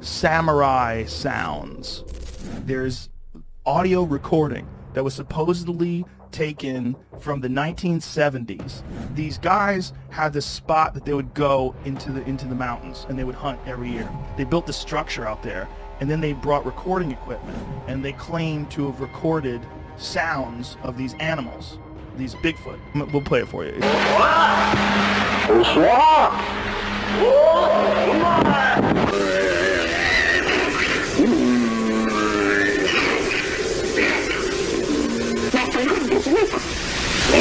samurai sounds. There's audio recording that was supposedly taken from the 1970s. These guys had this spot that they would go into the mountains, and they would hunt every year. They built this structure out there, and then they brought recording equipment, and they claimed to have recorded sounds of these animals, these Bigfoot. We'll play it for you.